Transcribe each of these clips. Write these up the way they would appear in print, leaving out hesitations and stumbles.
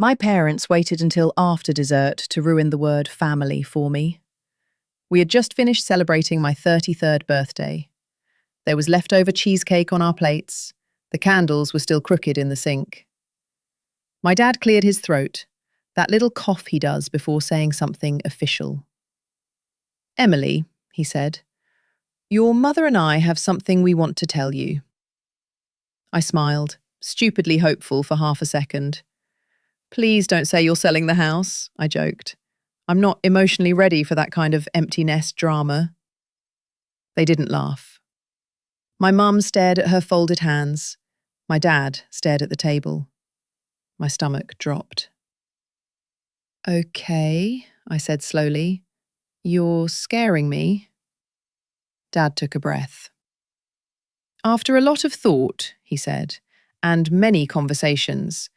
My parents waited until after dessert to ruin the word family for me. We had just finished celebrating my 33rd birthday. There was leftover cheesecake on our plates. The candles were still crooked in the sink. My dad cleared his throat, that little cough he does before saying something official. "Emily," he said, "your mother and I have something we want to tell you." I smiled, stupidly hopeful for half a second. "Please don't say you're selling the house," I joked. "I'm not emotionally ready for that kind of empty nest drama." They didn't laugh. My mum stared at her folded hands. My dad stared at the table. My stomach dropped. "Okay," I said slowly. "You're scaring me." Dad took a breath. "After a lot of thought," he said, "and many conversations,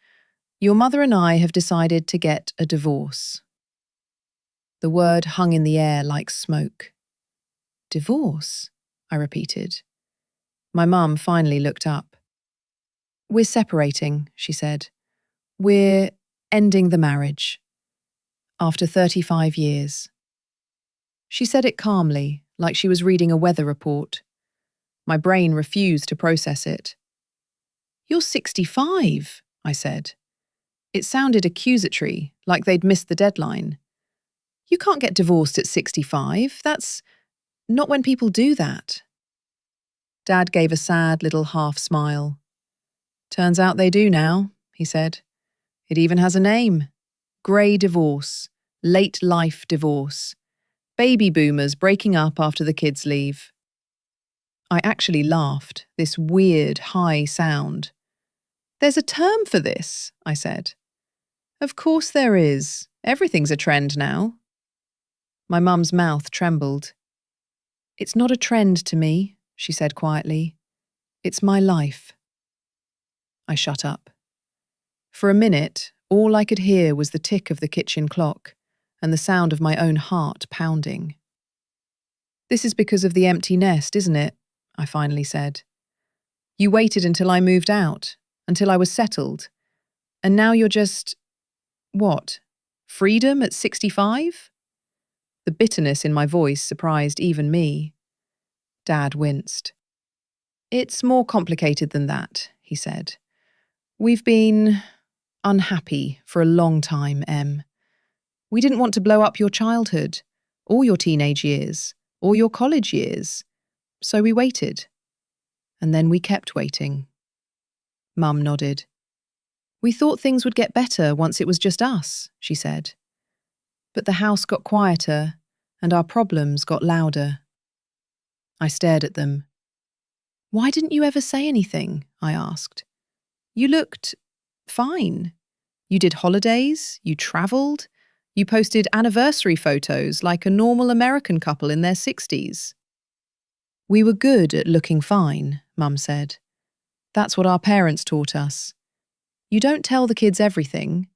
your mother and I have decided to get a divorce." The word hung in the air like smoke. "Divorce?" I repeated. My mum finally looked up. "We're separating," she said. "We're ending the marriage. After 35 years. She said it calmly, like she was reading a weather report. My brain refused to process it. "You're 65, I said. It sounded accusatory, like they'd missed the deadline. "You can't get divorced at 65. That's not when people do that." Dad gave a sad little half smile. "Turns out they do now," he said. "It even has a name. Grey divorce. Late life divorce. Baby boomers breaking up after the kids leave." I actually laughed, this weird high sound. "There's a term for this," I said. "Of course there is. Everything's a trend now." My mum's mouth trembled. "It's not a trend to me," she said quietly. "It's my life." I shut up. For a minute, all I could hear was the tick of the kitchen clock and the sound of my own heart pounding. "This is because of the empty nest, isn't it?" I finally said. "You waited until I moved out, until I was settled, and now you're just… what? Freedom at 65? The bitterness in my voice surprised even me. Dad winced. "It's more complicated than that," he said. "We've been unhappy for a long time, Em. We didn't want to blow up your childhood, or your teenage years, or your college years. So we waited. And then we kept waiting." Mum nodded. "We thought things would get better once it was just us," she said. "But the house got quieter, and our problems got louder." I stared at them. "Why didn't you ever say anything?" I asked. "You looked fine. You did holidays, you travelled, you posted anniversary photos like a normal American couple in their 60s. "We were good at looking fine," Mum said. "That's what our parents taught us. You don't tell the kids everything.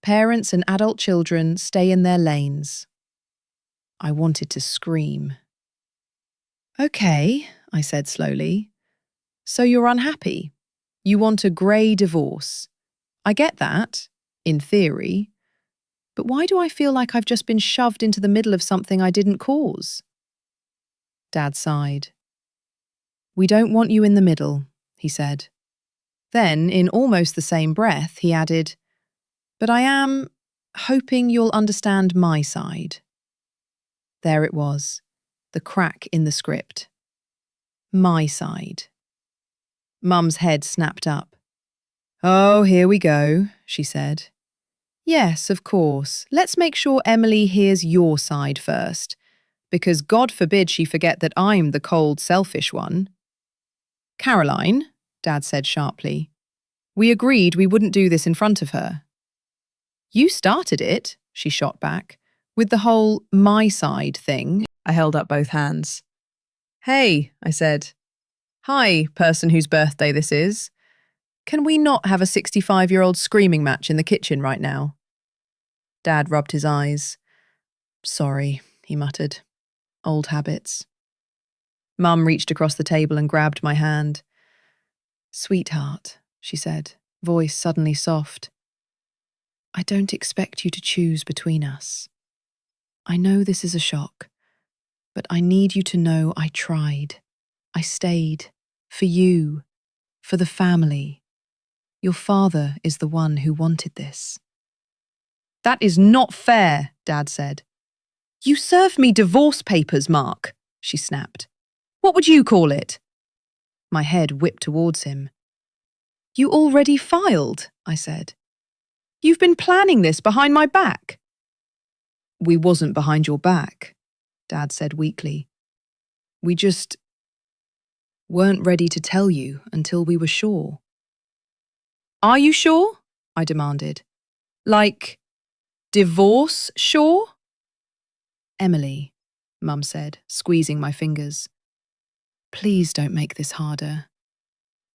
Parents and adult children stay in their lanes." I wanted to scream. "Okay," I said slowly. "So you're unhappy. You want a grey divorce. I get that, in theory. But why do I feel like I've just been shoved into the middle of something I didn't cause?" Dad sighed. "We don't want you in the middle," he said. Then, in almost the same breath, he added, "But I am hoping you'll understand my side." There it was, the crack in the script. My side. Mum's head snapped up. "Oh, here we go," she said. "Yes, of course. Let's make sure Emily hears your side first, because God forbid she forget that I'm the cold, selfish one." "Caroline," Dad said sharply, "we agreed we wouldn't do this in front of her." "You started it," she shot back, "with the whole my side thing." I held up both hands. "Hey," I said. "Hi, person whose birthday this is. Can we not have a 65-year-old screaming match in the kitchen right now?" Dad rubbed his eyes. "Sorry," he muttered. "Old habits." Mum reached across the table and grabbed my hand. "Sweetheart," she said, voice suddenly soft. I don't expect you to choose between us. I know this is a shock, but I need you to know I tried. I stayed. For you. For the family. Your father is the one who wanted this. That is not fair, Dad said. You served me divorce papers, Mark, she snapped. What would you call it? My head whipped towards him. You already filed, I said. You've been planning this behind my back. We wasn't behind your back, Dad said weakly. We just weren't ready to tell you until we were sure. Are you sure? I demanded. Like, divorce sure? Emily, Mum said, squeezing my fingers. Please don't make this harder.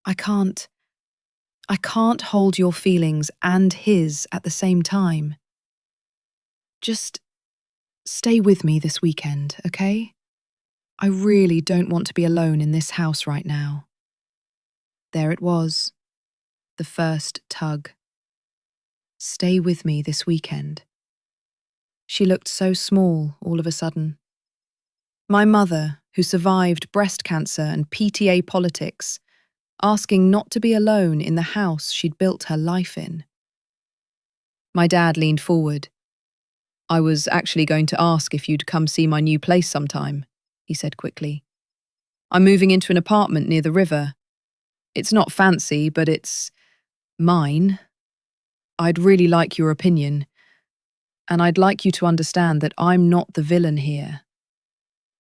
I can't hold your feelings and his at the same time. Just stay with me this weekend, okay? I really don't want to be alone in this house right now. There it was, the first tug. Stay with me this weekend. She looked so small all of a sudden. My mother, who survived breast cancer and PTA politics, asking not to be alone in the house she'd built her life in. My dad leaned forward. I was actually going to ask if you'd come see my new place sometime, he said quickly. I'm moving into an apartment near the river. It's not fancy, but it's mine. I'd really like your opinion, and I'd like you to understand that I'm not the villain here.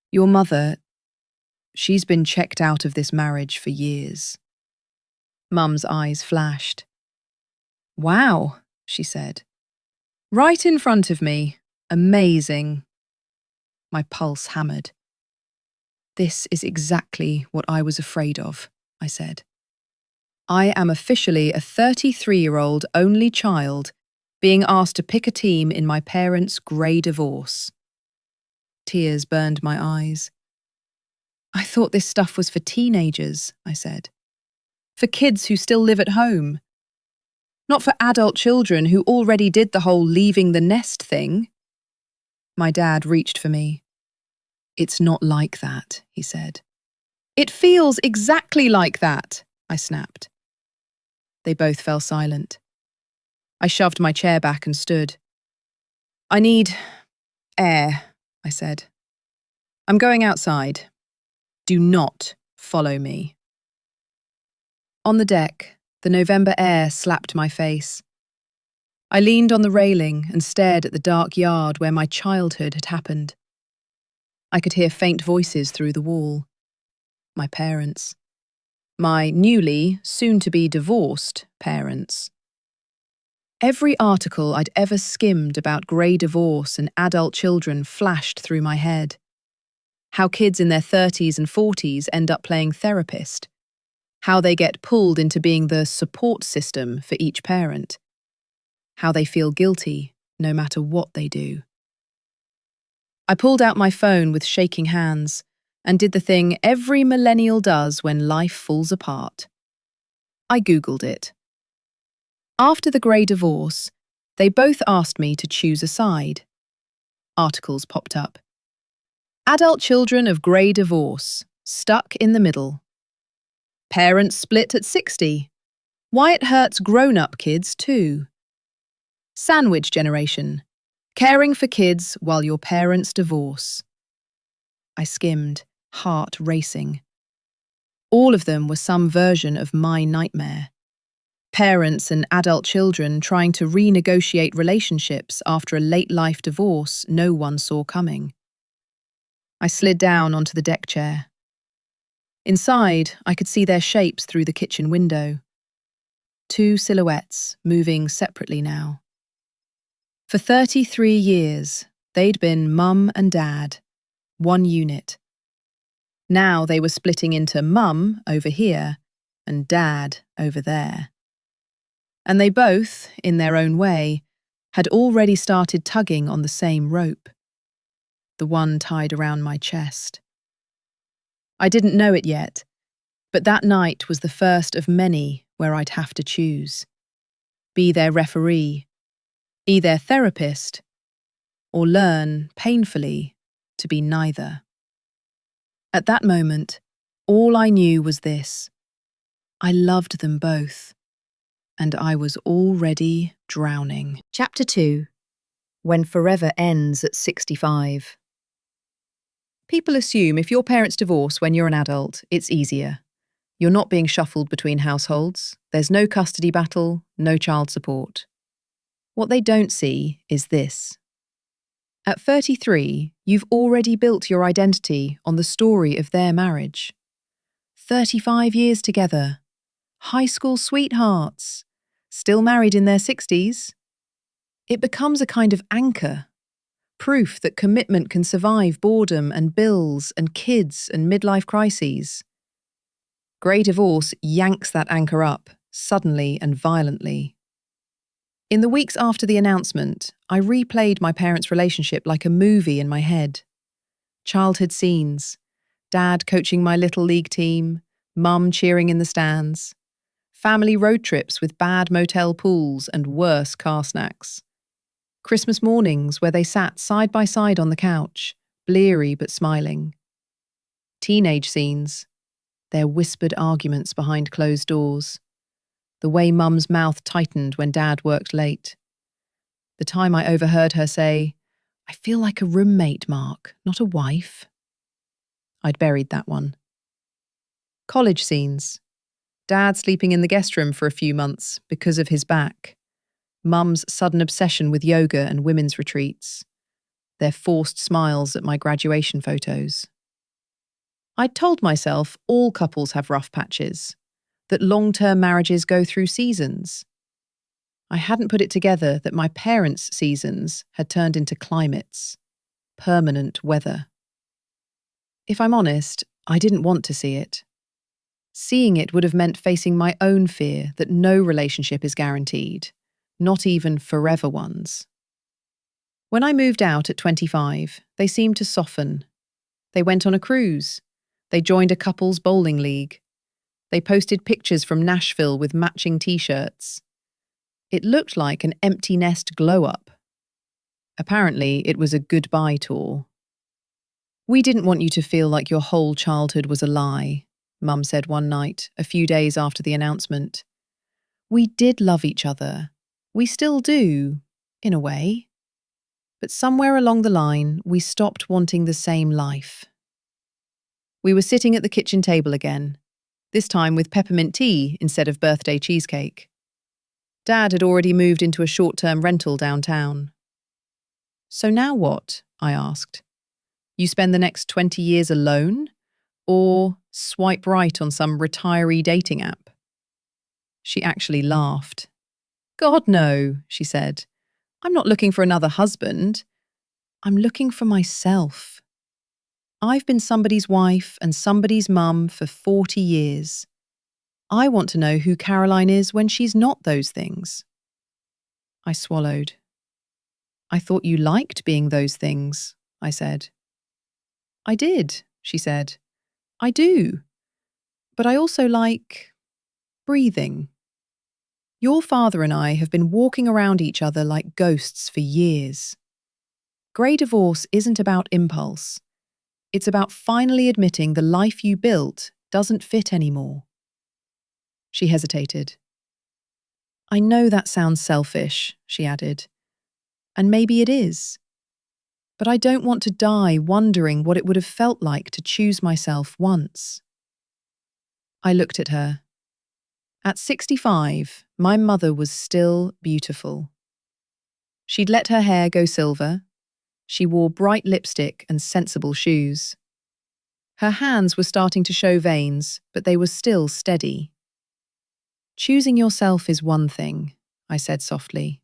Your mother, she's been checked out of this marriage for years. Mum's eyes flashed. Wow, she said. Right in front of me. Amazing. My pulse hammered. This is exactly what I was afraid of, I said. I am officially a 33-year-old only child being asked to pick a team in my parents' grey divorce. Tears burned my eyes. I thought this stuff was for teenagers, I said. For kids who still live at home. Not for adult children who already did the whole leaving the nest thing. My dad reached for me. It's not like that, he said. It feels exactly like that, I snapped. They both fell silent. I shoved my chair back and stood. I need air, I said. I'm going outside. Do not follow me. On the deck, the November air slapped my face. I leaned on the railing and stared at the dark yard where my childhood had happened. I could hear faint voices through the wall. My parents. My newly, soon-to-be divorced parents. Every article I'd ever skimmed about grey divorce and adult children flashed through my head. How kids in their 30s and 40s end up playing therapist. How they get pulled into being the support system for each parent. How they feel guilty no matter what they do. I pulled out my phone with shaking hands and did the thing every millennial does when life falls apart. I Googled it. After the grey divorce, they both asked me to choose a side. Articles popped up. Adult children of grey divorce, stuck in the middle. Parents split at 60. Why it hurts grown-up kids too. Sandwich generation. Caring for kids while your parents divorce. I skimmed, heart racing. All of them were some version of my nightmare. Parents and adult children trying to renegotiate relationships after a late-life divorce no one saw coming. I slid down onto the deck chair. Inside, I could see their shapes through the kitchen window. Two silhouettes, moving separately now. For 33 years, they'd been mum and dad, one unit. Now they were splitting into mum over here and dad over there. And they both, in their own way, had already started tugging on the same rope. The one tied around my chest. I didn't know it yet, but that night was the first of many where I'd have to choose. Be their referee, Be their therapist, or learn, painfully, to be neither. At that moment, all I knew was this: I loved them both, and I was already drowning. Chapter 2: When Forever Ends at 65. People assume if your parents divorce when you're an adult, it's easier. You're not being shuffled between households, there's no custody battle, no child support. What they don't see is this. At 33, you've already built your identity on the story of their marriage. 35 years together, high school sweethearts, still married in their 60s. It becomes a kind of anchor, proof that commitment can survive boredom and bills and kids and midlife crises. Grey divorce yanks that anchor up, suddenly and violently. In the weeks after the announcement, I replayed my parents' relationship like a movie in my head. Childhood scenes, Dad coaching my little league team, Mum cheering in the stands, family road trips with bad motel pools and worse car snacks, Christmas mornings where they sat side by side on the couch, bleary but smiling, teenage scenes, their whispered arguments behind closed doors, the way Mum's mouth tightened when Dad worked late, the time I overheard her say, "I feel like a roommate, Mark, not a wife." I'd buried that one. College scenes. Dad sleeping in the guest room for a few months because of his back. Mum's sudden obsession with yoga and women's retreats. Their forced smiles at my graduation photos. I'd told myself all couples have rough patches, that long-term marriages go through seasons. I hadn't put it together that my parents' seasons had turned into climates, permanent weather. If I'm honest, I didn't want to see it. Seeing it would have meant facing my own fear that no relationship is guaranteed, not even forever ones. When I moved out at 25, they seemed to soften. They went on a cruise. They joined a couples bowling league. They posted pictures from Nashville with matching t-shirts. It looked like an empty nest glow-up. Apparently, it was a goodbye tour. "We didn't want you to feel like your whole childhood was a lie," Mum said one night, a few days after the announcement. "We did love each other. We still do, in a way. But somewhere along the line, we stopped wanting the same life." We were sitting at the kitchen table again, this time with peppermint tea instead of birthday cheesecake. Dad had already moved into a short-term rental downtown. "So now what?" I asked. "You spend the next 20 years alone? Or swipe right on some retiree dating app?" She actually laughed. "God, no," she said. "I'm not looking for another husband. I'm looking for myself. I've been somebody's wife and somebody's mum for 40 years. I want to know who Caroline is when she's not those things." I swallowed. "I thought you liked being those things," I said. "I did," she said. "I do. But I also like breathing. Your father and I have been walking around each other like ghosts for years. Grey divorce isn't about impulse. It's about finally admitting the life you built doesn't fit anymore." She hesitated. "I know that sounds selfish," she added. "And maybe it is. But I don't want to die wondering what it would have felt like to choose myself once." I looked at her. At 65, my mother was still beautiful. She'd let her hair go silver. She wore bright lipstick and sensible shoes. Her hands were starting to show veins, but they were still steady. "Choosing yourself is one thing," I said softly.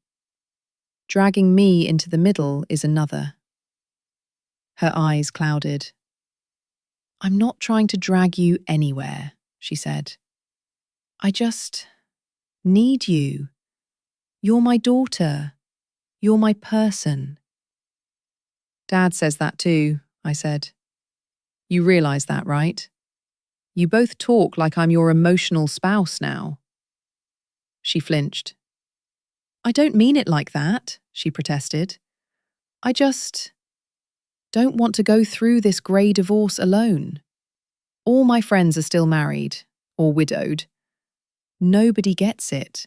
"Dragging me into the middle is another." Her eyes clouded. "I'm not trying to drag you anywhere," she said. "I just need you. You're my daughter. You're my person." "Dad says that too," I said. "You realise that, right? You both talk like I'm your emotional spouse now." She flinched. I don't mean it like that, she protested. I just don't want to go through this grey divorce alone. All my friends are still married, or widowed. Nobody gets it.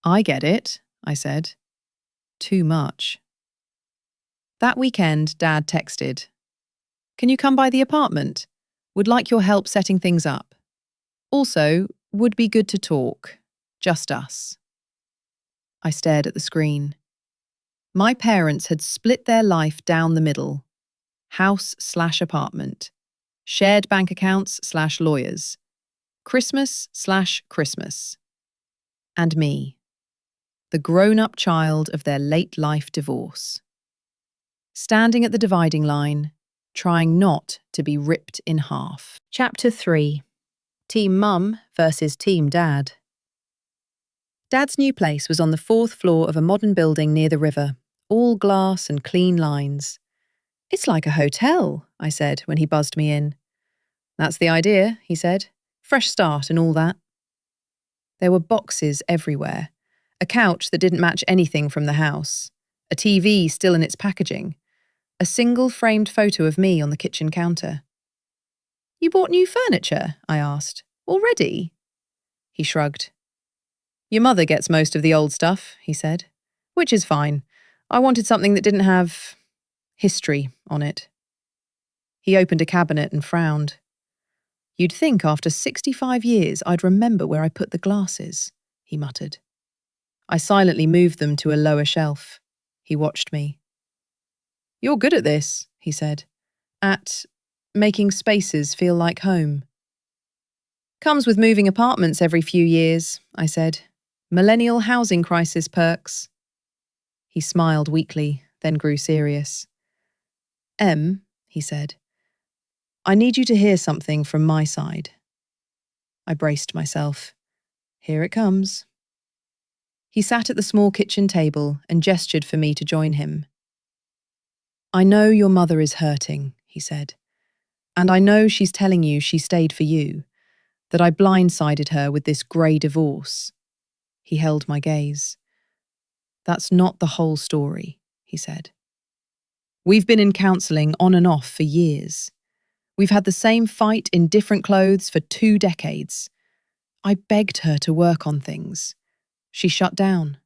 I get it, I said. Too much. That weekend, Dad texted, "Can you come by the apartment? Would like your help setting things up. Also, would be good to talk. Just us." I stared at the screen. My parents had split their life down the middle. House/apartment. Shared bank accounts/lawyers. Christmas/Christmas. And me, the grown-up child of their late-life divorce. Standing at the dividing line, trying not to be ripped in half. Chapter 3. Team Mum versus Team Dad. Dad's new place was on the 4th floor of a modern building near the river, all glass and clean lines. "It's like a hotel," I said when he buzzed me in. "That's the idea," he said. "Fresh start and all that." There were boxes everywhere. A couch that didn't match anything from the house. A TV still in its packaging. A single framed photo of me on the kitchen counter. "You bought new furniture?" I asked. "Already?" He shrugged. "Your mother gets most of the old stuff," he said. "Which is fine. I wanted something that didn't have history on it." He opened a cabinet and frowned. "You'd think after 65 years I'd remember where I put the glasses," he muttered. I silently moved them to a lower shelf. He watched me. "You're good at this," he said. "At making spaces feel like home." "Comes with moving apartments every few years," I said. "Millennial housing crisis perks." He smiled weakly, then grew serious. He said, "I need you to hear something from my side." I braced myself. Here it comes. He sat at the small kitchen table and gestured for me to join him. "I know your mother is hurting," he said. "And I know she's telling you she stayed for you, that I blindsided her with this grey divorce." He held my gaze. "That's not the whole story," he said. "We've been in counselling on and off for years. We've had the same fight in different clothes for 2 decades. I begged her to work on things. She shut down.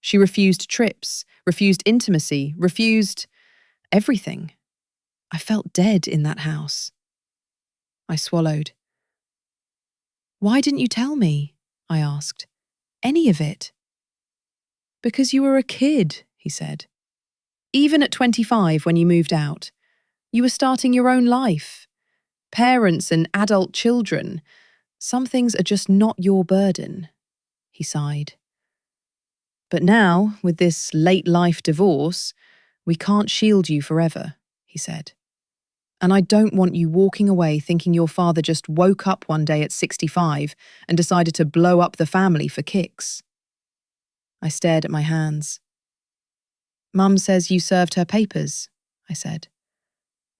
She refused trips, refused intimacy, refused everything. I felt dead in that house." I swallowed. "Why didn't you tell me?" I asked. "Any of it?" "Because you were a kid," he said. "Even at 25 when you moved out. You were starting your own life. Parents and adult children. Some things are just not your burden." He sighed. "But now, with this late-life divorce, we can't shield you forever," he said. "And I don't want you walking away thinking your father just woke up one day at 65 and decided to blow up the family for kicks." I stared at my hands. "Mum says you served her papers," I said.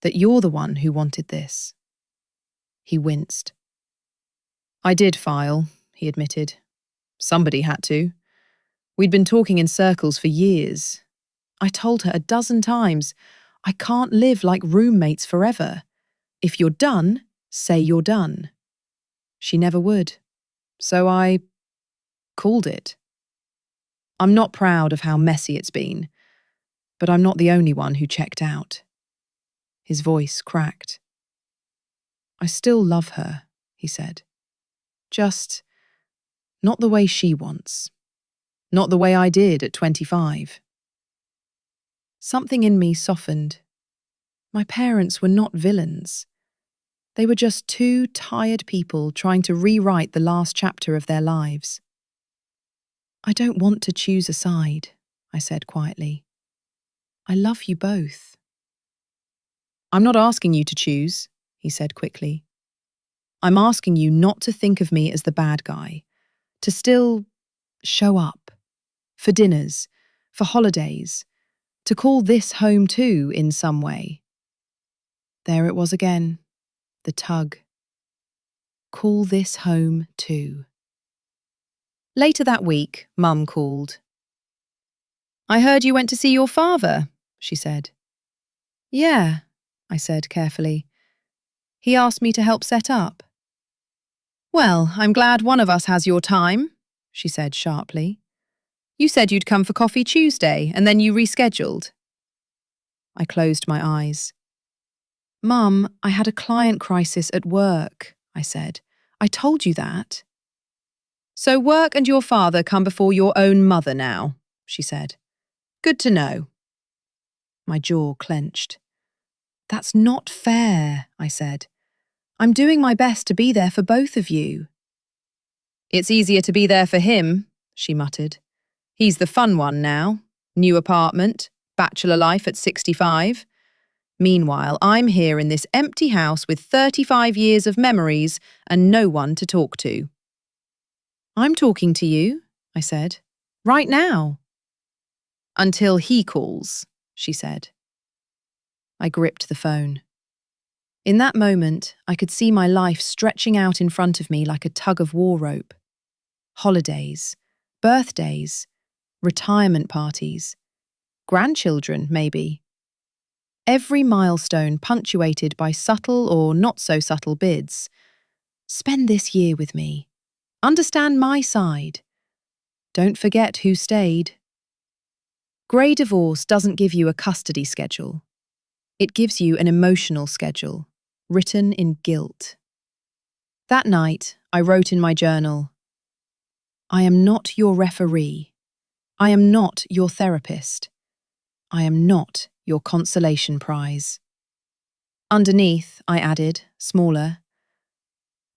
"That you're the one who wanted this." He winced. "I did file," he admitted. "Somebody had to. We'd been talking in circles for years. I told her a dozen times, I can't live like roommates forever. If you're done, say you're done." She never would. So I called it. I'm not proud of how messy it's been, but I'm not the only one who checked out. His voice cracked. "I still love her," he said. "Just not the way she wants. Not the way I did at 25. Something in me softened. My parents were not villains. They were just 2 tired people trying to rewrite the last chapter of their lives. "I don't want to choose a side," I said quietly. "I love you both." "I'm not asking you to choose," he said quickly. "I'm asking you not to think of me as the bad guy, to still show up. For dinners, for holidays, to call this home too in some way." There it was again, the tug. Call this home too. Later that week, Mum called. "I heard you went to see your father," she said. "Yeah," I said carefully. "He asked me to help set up." "Well, I'm glad one of us has your time," she said sharply. "You said you'd come for coffee Tuesday, and then you rescheduled." I closed my eyes. "Mum, I had a client crisis at work," I said. "I told you that." "So work and your father come before your own mother now," she said. "Good to know." My jaw clenched. "That's not fair," I said. "I'm doing my best to be there for both of you." "It's easier to be there for him," she muttered. "He's the fun one now. New apartment, bachelor life at 65. Meanwhile, I'm here in this empty house with 35 years of memories and no one to talk to." "I'm talking to you," I said. "Right now." "Until he calls," she said. I gripped the phone. In that moment, I could see my life stretching out in front of me like a tug-of-war rope. Holidays, birthdays, retirement parties, grandchildren, maybe. Every milestone punctuated by subtle or not-so-subtle bids. Spend this year with me. Understand my side. Don't forget who stayed. Grey divorce doesn't give you a custody schedule. It gives you an emotional schedule, written in guilt. That night, I wrote in my journal, "I am not your referee. I am not your therapist. I am not your consolation prize." Underneath, I added, smaller,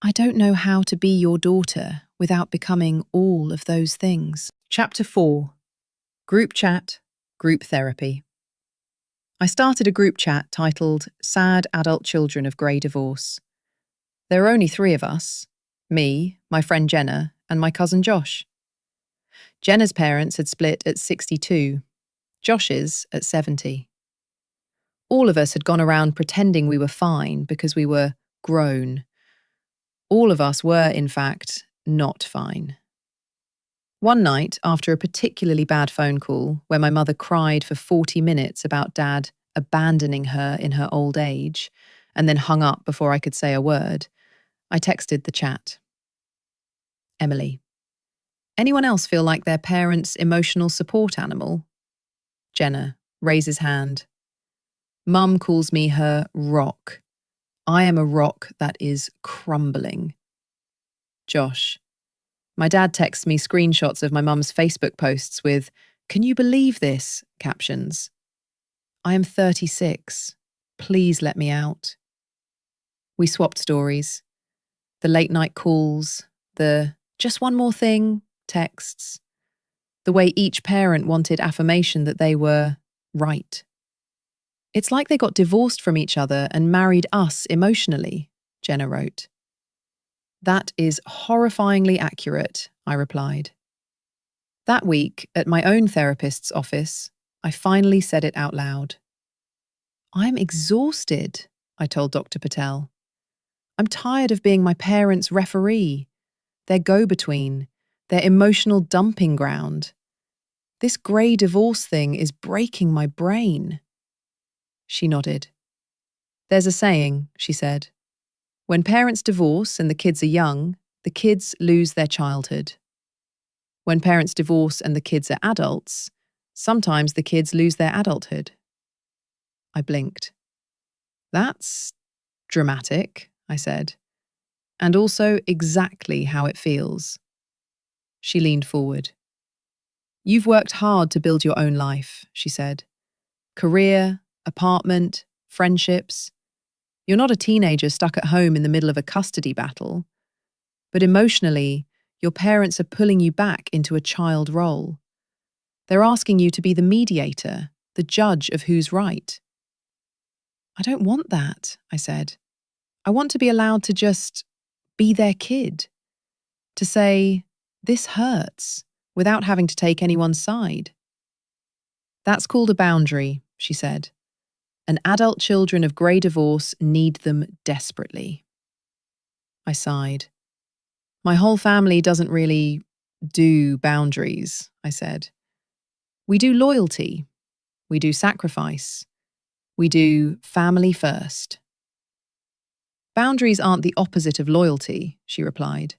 "I don't know how to be your daughter without becoming all of those things." Chapter 4. Group Chat, Group Therapy. I started a group chat titled Sad Adult Children of Grey Divorce. There were only 3 of us, me, my friend Jenna, and my cousin Josh. Jenna's parents had split at 62, Josh's at 70. All of us had gone around pretending we were fine because we were grown. All of us were, in fact, not fine. One night, after a particularly bad phone call where my mother cried for 40 minutes about Dad abandoning her in her old age and then hung up before I could say a word, I texted the chat. Emily. Anyone else feel like their parents' emotional support animal? Jenna raises hand. Mum calls me her rock. I am a rock that is crumbling. Josh. My dad texts me screenshots of my mum's Facebook posts with, "Can you believe this?" captions. I am 36. Please let me out. We swapped stories. The late night calls, the "just one more thing" texts. The way each parent wanted affirmation that they were right. It's like they got divorced from each other and married us emotionally, Jenna wrote. That is horrifyingly accurate, I replied. That week, at my own therapist's office, I finally said it out loud. "I'm exhausted," I told Dr. Patel. "I'm tired of being my parents' referee, their go-between, their emotional dumping ground. This grey divorce thing is breaking my brain." She nodded. "There's a saying," she said. "When parents divorce and the kids are young, the kids lose their childhood. When parents divorce and the kids are adults, sometimes the kids lose their adulthood." I blinked. "That's dramatic," I said, "and also exactly how it feels." She leaned forward. "You've worked hard to build your own life," she said. "Career, apartment, friendships. You're not a teenager stuck at home in the middle of a custody battle. But emotionally, your parents are pulling you back into a child role. They're asking you to be the mediator, the judge of who's right." "I don't want that," I said. "I want to be allowed to just be their kid. To say, this hurts, without having to take anyone's side." "That's called a boundary," she said. "And adult children of grey divorce need them desperately." I sighed. My whole family doesn't really do boundaries, I said. We do loyalty. We do sacrifice. We do family first. Boundaries aren't the opposite of loyalty, she replied.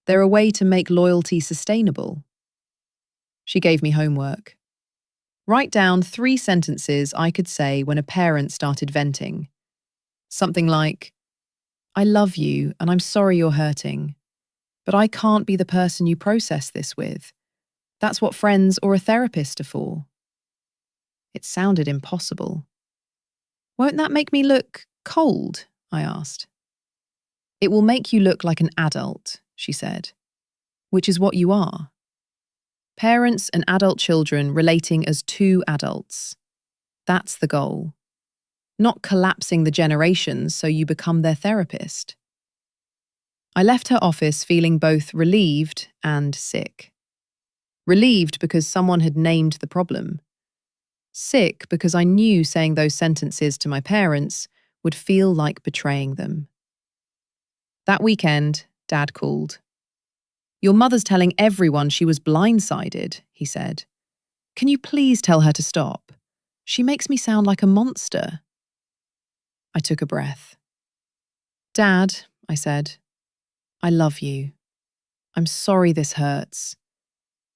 They're a way to make loyalty sustainable. She gave me homework. Write down 3 sentences I could say when a parent started venting. Something like, I love you and I'm sorry you're hurting, but I can't be the person you process this with. That's what friends or a therapist are for. It sounded impossible. Won't that make me look cold? I asked. It will make you look like an adult, she said, which is what you are. Parents and adult children relating as 2 adults. That's the goal. Not collapsing the generations so you become their therapist. I left her office feeling both relieved and sick. Relieved because someone had named the problem. Sick because I knew saying those sentences to my parents would feel like betraying them. That weekend, Dad called. Your mother's telling everyone she was blindsided, he said. Can you please tell her to stop? She makes me sound like a monster. I took a breath. Dad, I said, I love you. I'm sorry this hurts.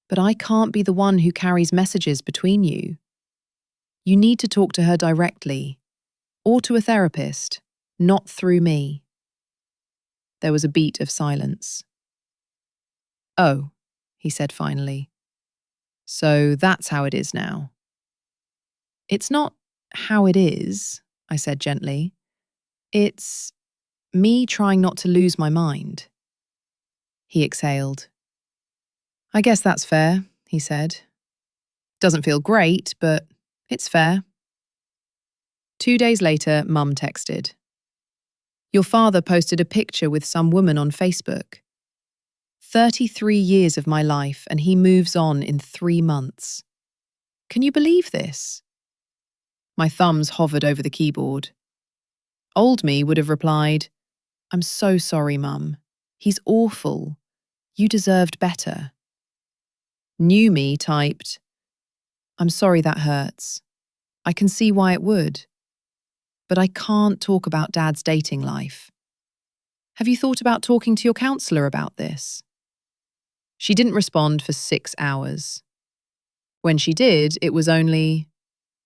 But I can't be the one who carries messages between you. You need to talk to her directly, or to a therapist, not through me. There was a beat of silence. Oh, he said finally. So that's how it is now. It's not how it is, I said gently. It's me trying not to lose my mind. He exhaled. I guess that's fair, he said. Doesn't feel great, but it's fair. 2 days later, Mum texted. Your father posted a picture with some woman on Facebook. 33 years of my life and he moves on in 3 months. Can you believe this? My thumbs hovered over the keyboard. Old me would have replied, I'm so sorry, Mum. He's awful. You deserved better. New me typed, I'm sorry that hurts. I can see why it would. But I can't talk about Dad's dating life. Have you thought about talking to your counsellor about this? She didn't respond for 6 hours. When she did, it was only,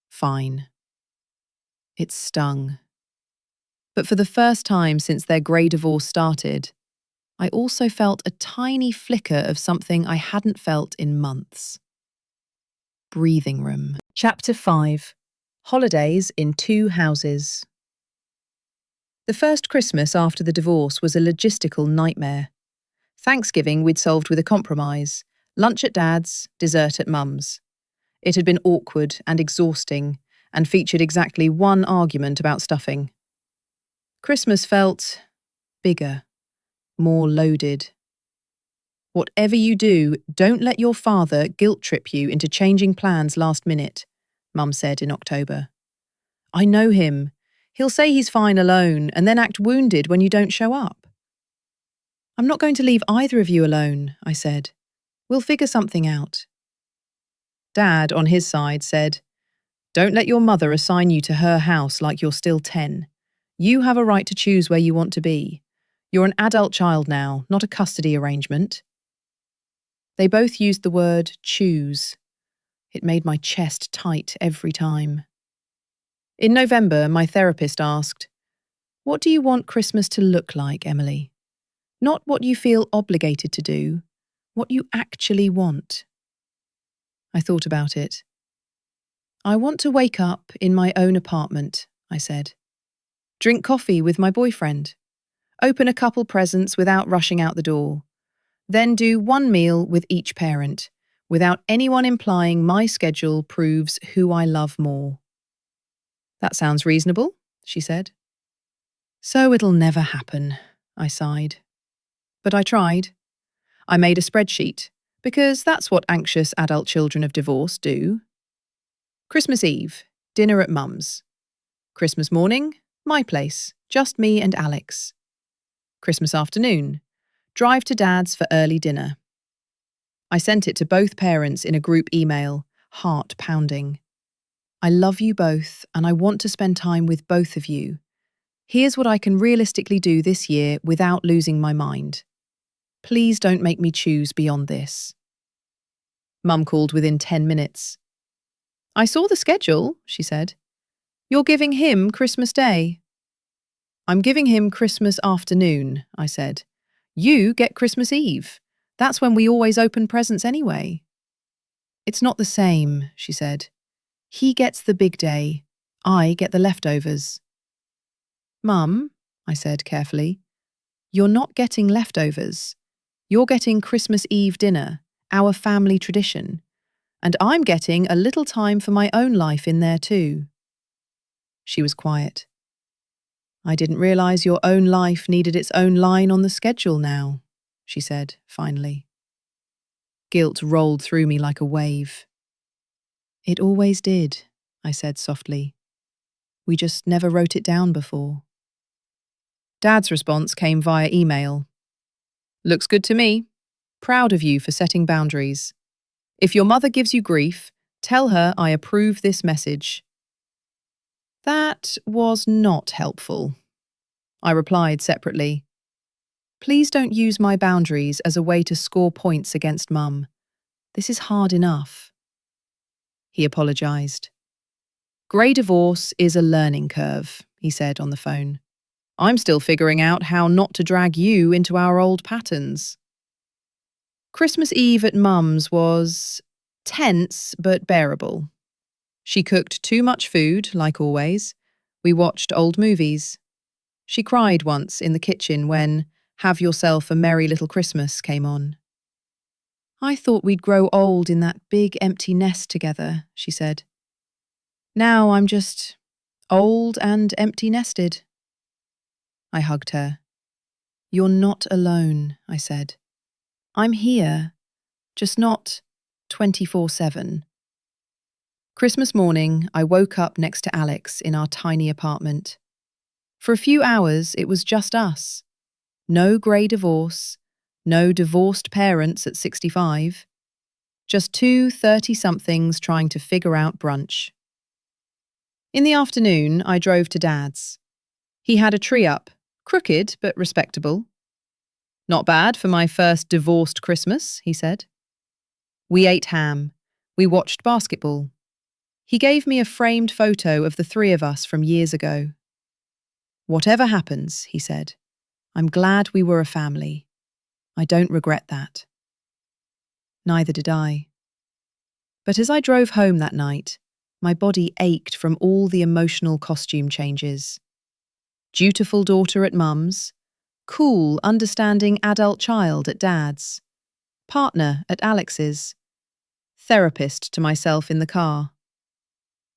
fine. It stung. But for the first time since their grey divorce started, I also felt a tiny flicker of something I hadn't felt in months. Breathing room. Chapter 5. Holidays in 2 houses. The first Christmas after the divorce was a logistical nightmare. Thanksgiving we'd solved with a compromise. Lunch at Dad's, dessert at Mum's. It had been awkward and exhausting and featured exactly 1 argument about stuffing. Christmas felt bigger, more loaded. Whatever you do, don't let your father guilt-trip you into changing plans last minute, Mum said in October. I know him. He'll say he's fine alone and then act wounded when you don't show up. I'm not going to leave either of you alone, I said. We'll figure something out. Dad, on his side, said, Don't let your mother assign you to her house like you're still 10. You have a right to choose where you want to be. You're an adult child now, not a custody arrangement. They both used the word choose. It made my chest tight every time. In November, my therapist asked, What do you want Christmas to look like, Emily? Not what you feel obligated to do, what you actually want. I thought about it. I want to wake up in my own apartment, I said. Drink coffee with my boyfriend. Open a couple presents without rushing out the door. Then do 1 meal with each parent, without anyone implying my schedule proves who I love more. That sounds reasonable, she said. So it'll never happen, I sighed. But I tried. I made a spreadsheet, because that's what anxious adult children of divorce do. Christmas Eve, dinner at Mum's. Christmas morning, my place, just me and Alex. Christmas afternoon, drive to Dad's for early dinner. I sent it to both parents in a group email, heart pounding. I love you both and I want to spend time with both of you. Here's what I can realistically do this year without losing my mind. Please don't make me choose beyond this. Mum called within 10 minutes. I saw the schedule, she said. You're giving him Christmas Day. I'm giving him Christmas afternoon, I said. You get Christmas Eve. That's when we always open presents anyway. It's not the same, she said. He gets the big day. I get the leftovers. Mum, I said carefully, you're not getting leftovers. You're getting Christmas Eve dinner, our family tradition. And I'm getting a little time for my own life in there too. She was quiet. I didn't realise your own life needed its own line on the schedule now, she said finally. Guilt rolled through me like a wave. It always did, I said softly. We just never wrote it down before. Dad's response came via email. Looks good to me. Proud of you for setting boundaries. If your mother gives you grief, tell her I approve this message. That was not helpful. I replied separately. Please don't use my boundaries as a way to score points against Mum. This is hard enough. He apologised. Grey divorce is a learning curve, he said on the phone. I'm still figuring out how not to drag you into our old patterns. Christmas Eve at Mum's was tense but bearable. She cooked too much food, like always. We watched old movies. She cried once in the kitchen when Have Yourself a Merry Little Christmas came on. I thought we'd grow old in that big empty nest together, she said. Now I'm just old and empty nested. I hugged her. You're not alone, I said. I'm here, just not 24/7. Christmas morning, I woke up next to Alex in our tiny apartment. For a few hours, it was just us. No grey divorce, no divorced parents at 65. Just two 30-somethings trying to figure out brunch. In the afternoon, I drove to Dad's. He had a tree up, crooked but respectable. Not bad for my first divorced Christmas, he said. We ate ham. We watched basketball. He gave me a framed photo of the three of us from years ago. Whatever happens, he said, I'm glad we were a family. I don't regret that. Neither did I. But as I drove home that night, my body ached from all the emotional costume changes. Dutiful daughter at Mum's, cool, understanding adult child at Dad's, partner at Alex's, therapist to myself in the car.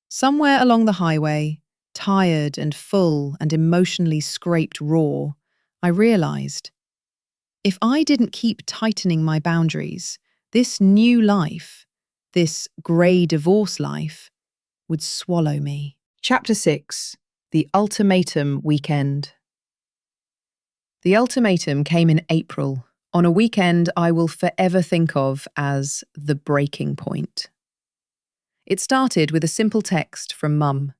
Somewhere along the highway, tired and full and emotionally scraped raw, I realised, if I didn't keep tightening my boundaries, this new life, this grey divorce life, would swallow me. Chapter 6. The Ultimatum Weekend. The ultimatum came in April, on a weekend I will forever think of as the breaking point. It started with a simple text from Mum.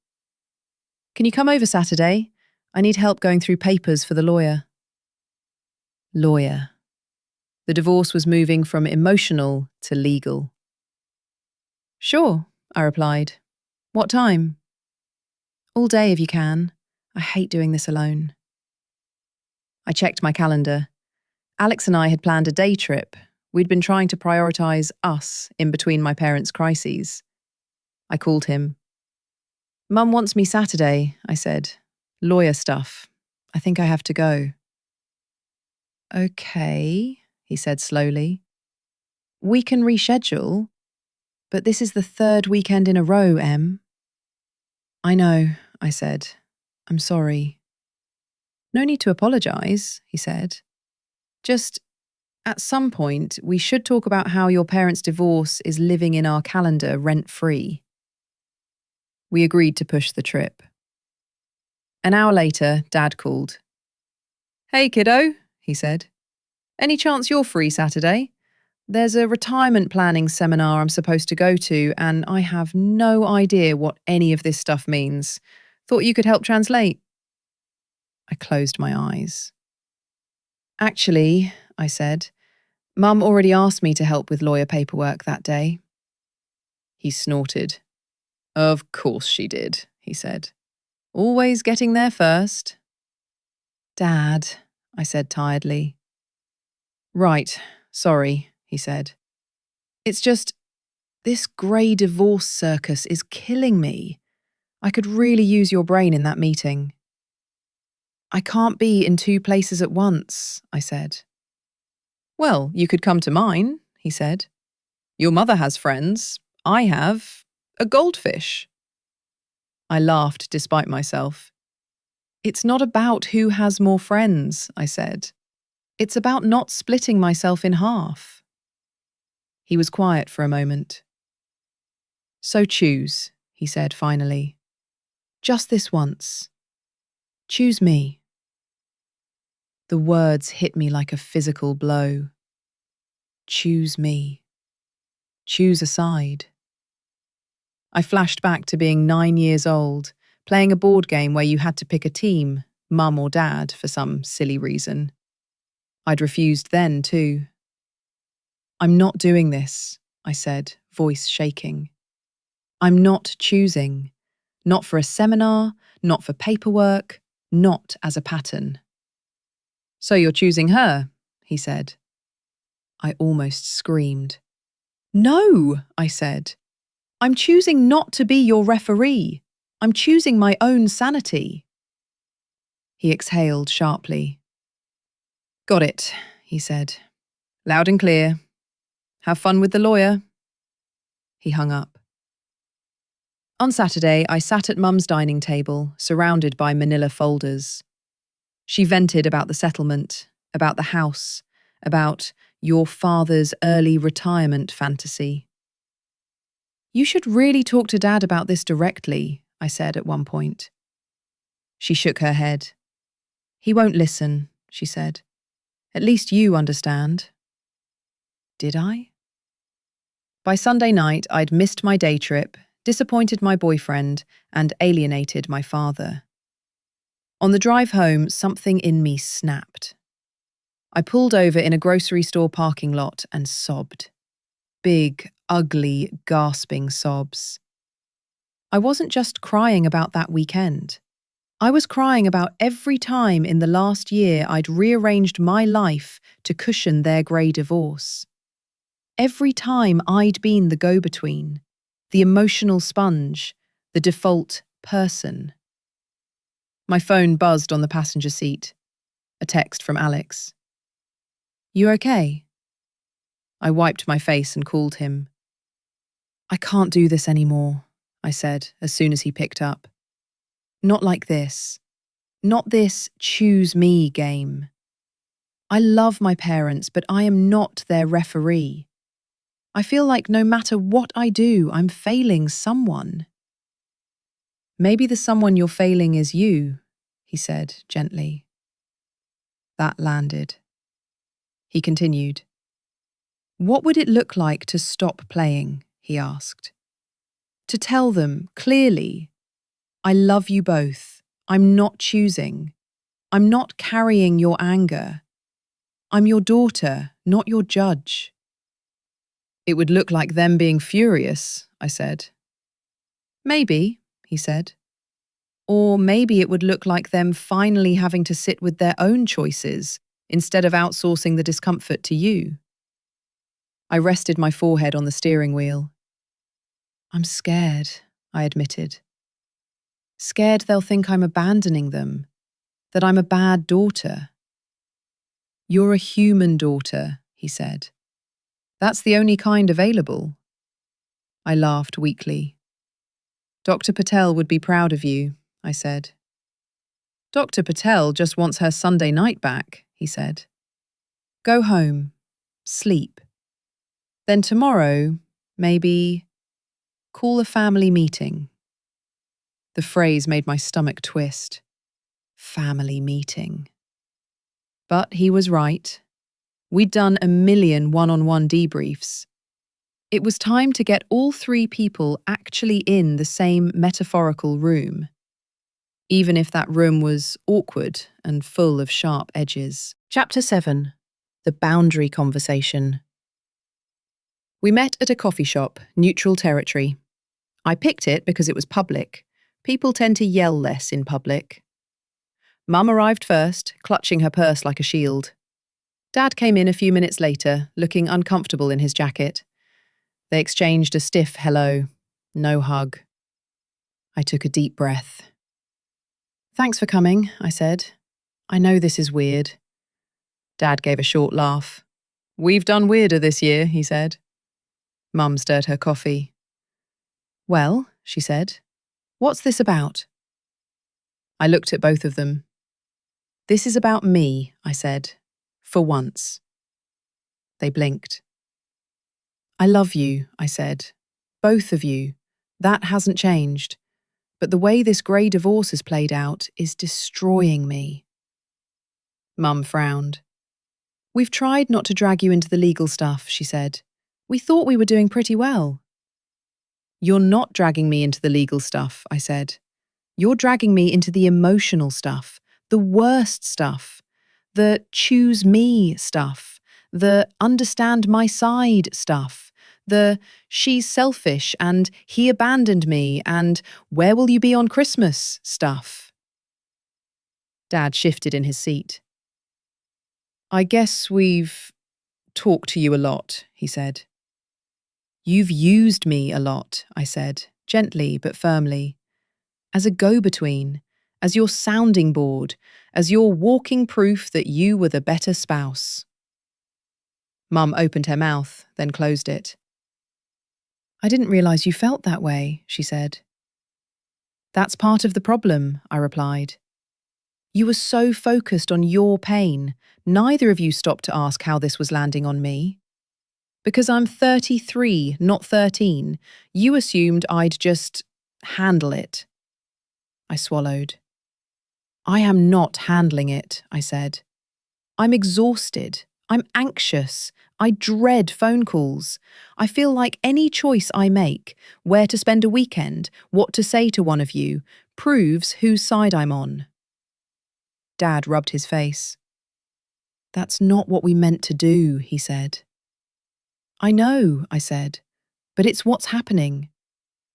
Can you come over Saturday? I need help going through papers for the lawyer. Lawyer. The divorce was moving from emotional to legal. Sure, I replied. What time? All day if you can. I hate doing this alone. I checked my calendar. Alex and I had planned a day trip. We'd been trying to prioritise us in between my parents' crises. I called him. Mum wants me Saturday, I said. Lawyer stuff. I think I have to go. Okay, he said slowly. We can reschedule, but this is the third weekend in a row, Em. I know, I said. I'm sorry. No need to apologise, he said. Just, at some point, we should talk about how your parents' divorce is living in our calendar rent-free. We agreed to push the trip. An hour later, Dad called. Hey, kiddo, he said. Any chance you're free Saturday? There's a retirement planning seminar I'm supposed to go to, and I have no idea what any of this stuff means. Thought you could help translate. I closed my eyes. Actually, I said, Mum already asked me to help with lawyer paperwork that day. He snorted. Of course she did, he said. Always getting there first. Dad, I said tiredly. Right, sorry, he said. It's just, this grey divorce circus is killing me. I could really use your brain in that meeting. I can't be in two places at once, I said. Well, you could come to mine, he said. Your mother has friends. I have a goldfish. I laughed despite myself. It's not about who has more friends, I said. It's about not splitting myself in half. He was quiet for a moment. So choose, he said finally. Just this once. Choose me. The words hit me like a physical blow. Choose me. Choose a side. I flashed back to being 9 years old, playing a board game where you had to pick a team, mum or dad, for some silly reason. I'd refused then, too. I'm not doing this, I said, voice shaking. I'm not choosing. Not for a seminar, not for paperwork, not as a pattern. So you're choosing her, he said. I almost screamed. No, I said. I'm choosing not to be your referee. I'm choosing my own sanity. He exhaled sharply. Got it, he said. Loud and clear. Have fun with the lawyer. He hung up. On Saturday, I sat at Mum's dining table, surrounded by manila folders. She vented about the settlement, about the house, about your father's early retirement fantasy. You should really talk to Dad about this directly, I said at one point. She shook her head. He won't listen, she said. At least you understand. Did I? By Sunday night, I'd missed my day trip, disappointed my boyfriend, and alienated my father. On the drive home, something in me snapped. I pulled over in a grocery store parking lot and sobbed. Big, ugly, gasping sobs. I wasn't just crying about that weekend. I was crying about every time in the last year I'd rearranged my life to cushion their grey divorce. Every time I'd been the go-between, the emotional sponge, the default person. My phone buzzed on the passenger seat. A text from Alex. You okay? I wiped my face and called him. I can't do this anymore, I said as soon as he picked up. Not like this. Not this choose me game. I love my parents, but I am not their referee. I feel like no matter what I do, I'm failing someone. Maybe the someone you're failing is you, he said gently. That landed. He continued. What would it look like to stop playing? He asked. To tell them clearly, I love you both. I'm not choosing. I'm not carrying your anger. I'm your daughter, not your judge. It would look like them being furious, I said. Maybe, he said. Or maybe it would look like them finally having to sit with their own choices instead of outsourcing the discomfort to you. I rested my forehead on the steering wheel. I'm scared, I admitted. Scared they'll think I'm abandoning them, that I'm a bad daughter. You're a human daughter, he said. That's the only kind available. I laughed weakly. Dr. Patel would be proud of you, I said. Dr. Patel just wants her Sunday night back, he said. Go home. Sleep. Then tomorrow, maybe, call a family meeting. The phrase made my stomach twist. Family meeting. But he was right. We'd done a million one-on-one debriefs. It was time to get all three people actually in the same metaphorical room, even if that room was awkward and full of sharp edges. Chapter 7. The Boundary Conversation. We met at a coffee shop, neutral territory. I picked it because it was public. People tend to yell less in public. Mum arrived first, clutching her purse like a shield. Dad came in a few minutes later, looking uncomfortable in his jacket. They exchanged a stiff hello. No hug. I took a deep breath. "Thanks for coming," I said. "I know this is weird." Dad gave a short laugh. "We've done weirder this year," he said. Mum stirred her coffee. "Well," she said, "what's this about?" I looked at both of them. "This is about me," I said, "for once." They blinked. "I love you," I said. "Both of you. That hasn't changed. But the way this grey divorce has played out is destroying me." Mum frowned. "We've tried not to drag you into the legal stuff," she said. "We thought we were doing pretty well." "You're not dragging me into the legal stuff," I said. "You're dragging me into the emotional stuff, the worst stuff, the choose me stuff, the understand my side stuff, the she's selfish and he abandoned me and where will you be on Christmas stuff." Dad shifted in his seat. "I guess we've talked to you a lot," he said. "You've used me a lot," I said, gently but firmly. "As a go-between, as your sounding board, as your walking proof that you were the better spouse." Mum opened her mouth, then closed it. "I didn't realise you felt that way," she said. "That's part of the problem," I replied. "You were so focused on your pain, neither of you stopped to ask how this was landing on me. Because I'm 33, not 13, you assumed I'd just handle it." I swallowed. "I am not handling it," I said. "I'm exhausted. I'm anxious. I dread phone calls. I feel like any choice I make, where to spend a weekend, what to say to one of you, proves whose side I'm on." Dad rubbed his face. "That's not what we meant to do," he said. "I know," I said, "but it's what's happening.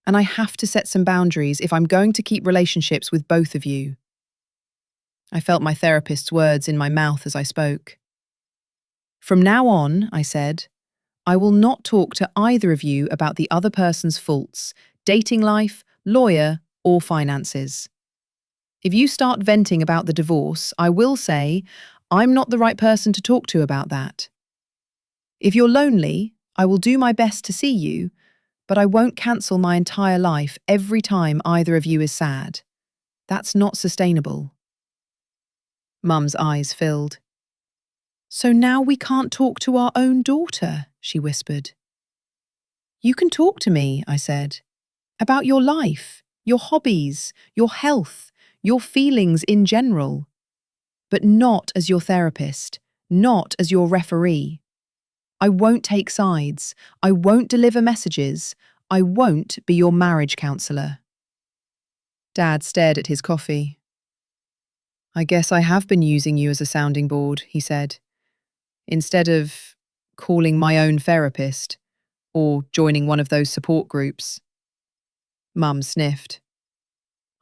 And I have to set some boundaries if I'm going to keep relationships with both of you." I felt my therapist's words in my mouth as I spoke. "From now on," I said, "I will not talk to either of you about the other person's faults, dating life, lawyer, or finances. If you start venting about the divorce, I will say, I'm not the right person to talk to about that. If you're lonely, I will do my best to see you, but I won't cancel my entire life every time either of you is sad. That's not sustainable." Mum's eyes filled. "So now we can't talk to our own daughter," she whispered. "You can talk to me," I said, "about your life, your hobbies, your health, your feelings in general. But not as your therapist, not as your referee. I won't take sides. I won't deliver messages. I won't be your marriage counsellor." Dad stared at his coffee. "I guess I have been using you as a sounding board," he said, "instead of calling my own therapist or joining one of those support groups." Mum sniffed.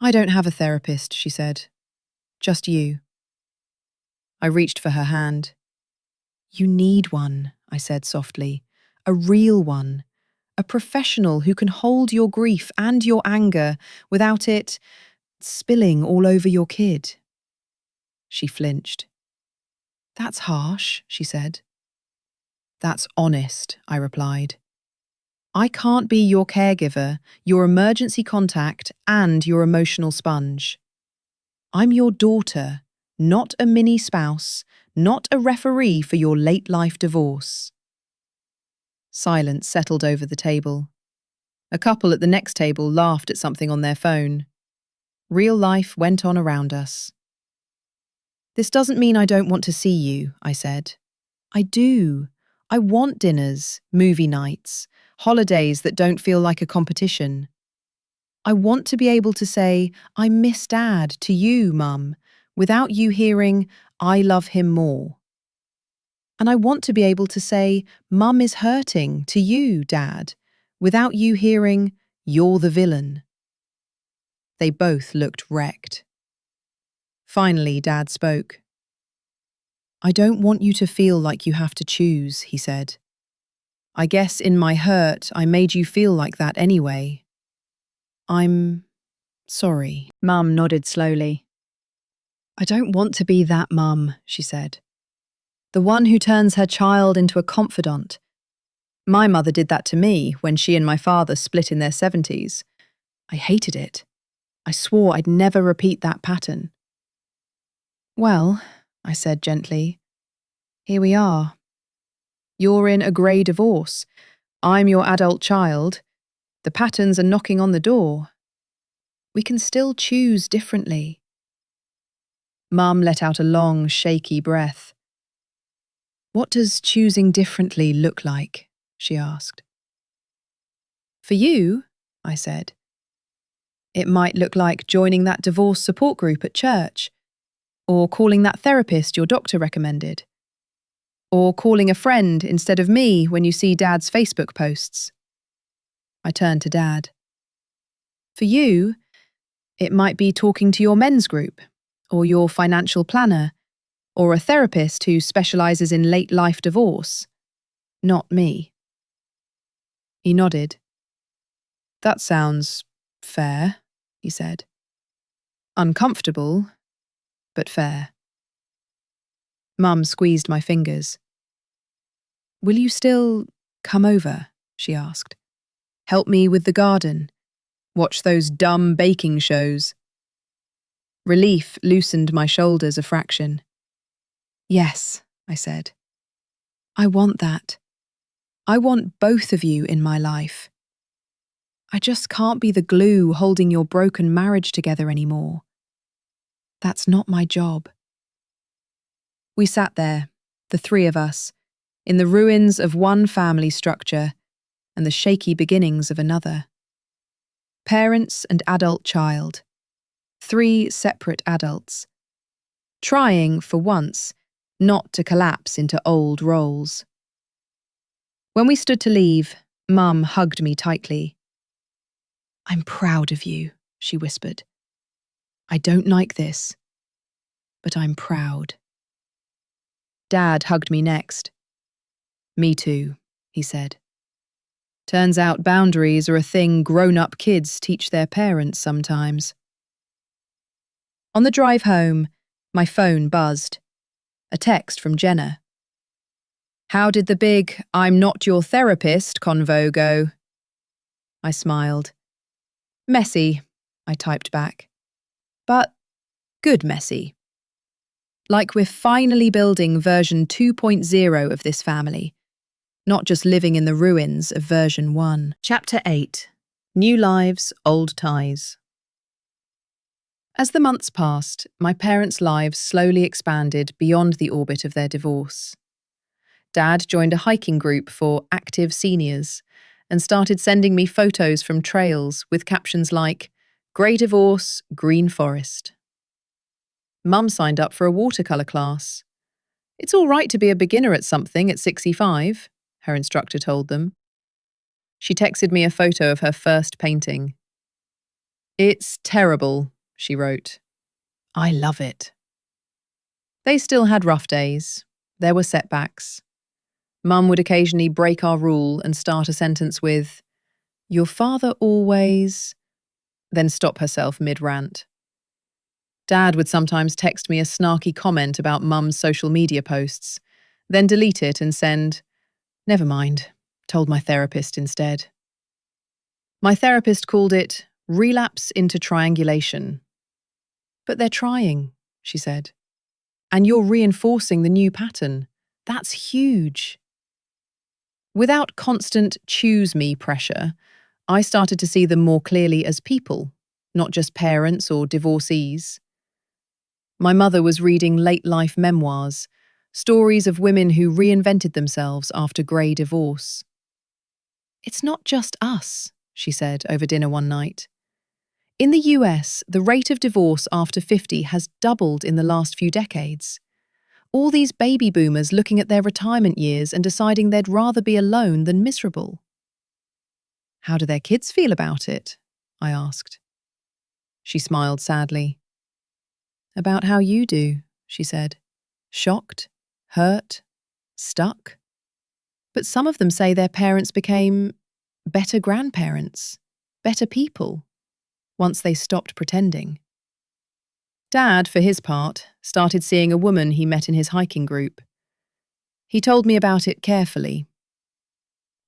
"I don't have a therapist," she said. "Just you." I reached for her hand. "You need one," I said softly. "A real one. A professional who can hold your grief and your anger without it spilling all over your kid." She flinched. "That's harsh," she said. "That's honest," I replied. "I can't be your caregiver, your emergency contact, and your emotional sponge. I'm your daughter, not a mini spouse, not a referee for your late-life divorce." Silence settled over the table. A couple at the next table laughed at something on their phone. Real life went on around us. "This doesn't mean I don't want to see you," I said. I do. I want dinners, movie nights, holidays that don't feel like a competition. I want to be able to say, I miss Dad to you, Mum, without you hearing, I love him more. And I want to be able to say, Mum is hurting to you, Dad, without you hearing, you're the villain. They both looked wrecked. Finally, Dad spoke. I don't want you to feel like you have to choose, he said. I guess in my hurt, I made you feel like that anyway. I'm sorry. Mum nodded slowly. I don't want to be that mum, she said. The one who turns her child into a confidant. My mother did that to me when she and my father split in their 70s. I hated it. I swore I'd never repeat that pattern. Well, I said gently, here we are. You're in a grey divorce. I'm your adult child. The patterns are knocking on the door. We can still choose differently. Mum let out a long, shaky breath. What does choosing differently look like? She asked. For you, I said. It might look like joining that divorce support group at church, or calling that therapist your doctor recommended, or calling a friend instead of me when you see Dad's Facebook posts. I turned to Dad. For you, it might be talking to your men's group, or your financial planner, or a therapist who specialises in late-life divorce. Not me. He nodded. That sounds fair, he said. Uncomfortable, but fair. Mum squeezed my fingers. Will you still come over? She asked. Help me with the garden. Watch those dumb baking shows. Relief loosened my shoulders a fraction. Yes, I said. I want that. I want both of you in my life. I just can't be the glue holding your broken marriage together anymore. That's not my job. We sat there, the three of us, in the ruins of one family structure and the shaky beginnings of another. Parents and adult child. 3 separate adults. Trying, for once, not to collapse into old roles. When we stood to leave, Mum hugged me tightly. I'm proud of you, she whispered. I don't like this, but I'm proud. Dad hugged me next. Me too, he said. Turns out boundaries are a thing grown-up kids teach their parents sometimes. On the drive home, my phone buzzed. A text from Jenna. How did the big I'm not your therapist convo go? I smiled. Messy, I typed back. But good messy. Like we're finally building version 2.0 of this family, not just living in the ruins of version 1. Chapter 8. New Lives, Old Ties. As the months passed, my parents' lives slowly expanded beyond the orbit of their divorce. Dad joined a hiking group for active seniors and started sending me photos from trails with captions like, Grey Divorce, Green Forest. Mum signed up for a watercolour class. It's all right to be a beginner at something at 65, her instructor told them. She texted me a photo of her first painting. It's terrible, she wrote. I love it. They still had rough days. There were setbacks. Mum would occasionally break our rule and start a sentence with, Your father always, then stop herself mid-rant. Dad would sometimes text me a snarky comment about Mum's social media posts, then delete it and send, Never mind, told my therapist instead. My therapist called it relapse into triangulation. But they're trying, she said. And you're reinforcing the new pattern. That's huge. Without constant choose me pressure, I started to see them more clearly as people, not just parents or divorcees. My mother was reading late-life memoirs, Stories of women who reinvented themselves after grey divorce. "It's not just us," she said over dinner one night. "In the US, the rate of divorce after 50 has doubled in the last few decades. All these baby boomers looking at their retirement years and deciding they'd rather be alone than miserable." "How do their kids feel about it?" I asked. She smiled sadly. "About how you do," she said. "Shocked, hurt, stuck. But some of them say their parents became better grandparents, better people, once they stopped pretending." Dad, for his part, started seeing a woman he met in his hiking group. He told me about it carefully.